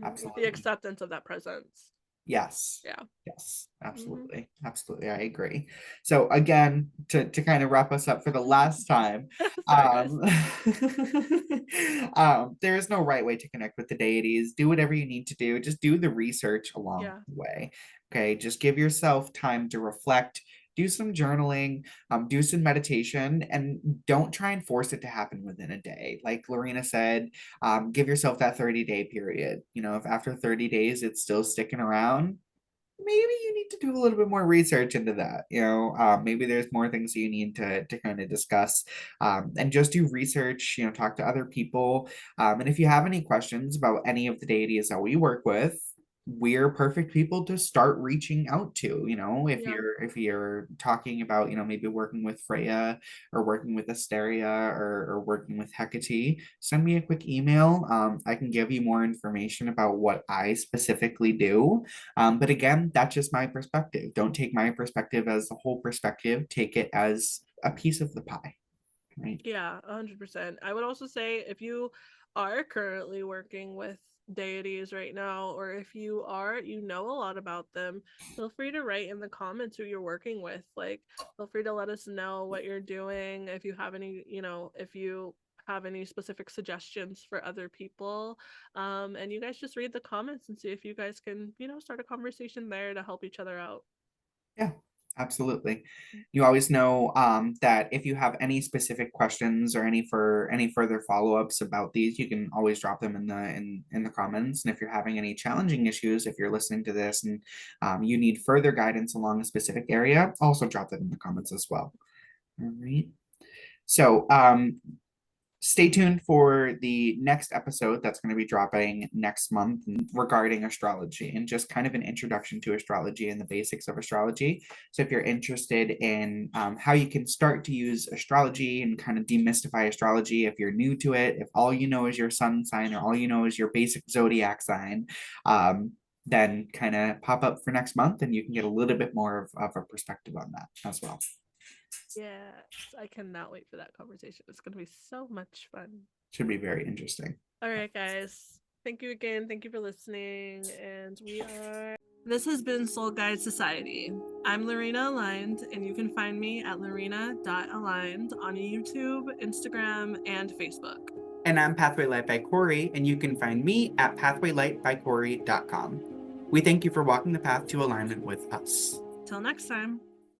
the Absolutely. acceptance of that presence. Yes. Yeah. Yes, Mm-hmm. absolutely. Absolutely. I agree. So again, to kind of wrap us up for the last time, Sorry, guys. um, there is no right way to connect with the deities. Do whatever you need to do. Just do the research along Yeah. the way. Okay. Just give yourself time to reflect, do some journaling, do some meditation, and don't try and force it to happen within a day. Like Lorena said, give yourself that 30-day period. If after 30 days it's still sticking around, maybe you need to do a little bit more research into that. Maybe there's more things you need to kind of discuss, and just do research. Talk to other people, and if you have any questions about any of the deities that we work with, we're perfect people to start reaching out to. if Yeah. you're if you're talking about maybe working with Freya, or working with Asteria, or working with Hecate, send me a quick email. I can give you more information about what I specifically do, but again, that's just my perspective. Don't take my perspective as the whole perspective. Take it as a piece of the pie, right? Yeah, 100%. I would also say, if you are currently working with deities right now, or if you are, a lot about them, feel free to write in the comments who you're working with. Like, feel free to let us know what you're doing. If you have any, if you have any specific suggestions for other people. And you guys just read the comments and see if you guys can, start a conversation there to help each other out. Yeah, absolutely. You always know that if you have any specific questions or any further follow-ups about these, you can always drop them in the comments. And if you're having any challenging issues, if you're listening to this and you need further guidance along a specific area, also drop them in the comments as well. All right. So stay tuned for the next episode that's going to be dropping next month regarding astrology, and just kind of an introduction to astrology and the basics of astrology. So if you're interested in how you can start to use astrology and kind of demystify astrology, if you're new to it, if all you know is your sun sign, or all you know is your basic zodiac sign, then kind of pop up for next month and you can get a little bit more of a perspective on that as well. Yes, I cannot wait for that conversation. It's going to be so much fun. Should be very interesting. All right, guys. Thank you again. Thank you for listening. And this has been Soul Guide Society. I'm Larina Aligned, and you can find me at larina.aligned on YouTube, Instagram, and Facebook. And I'm Pathway Light by Corey, and you can find me at pathwaylightbycorey.com. We thank you for walking the path to alignment with us. Till next time.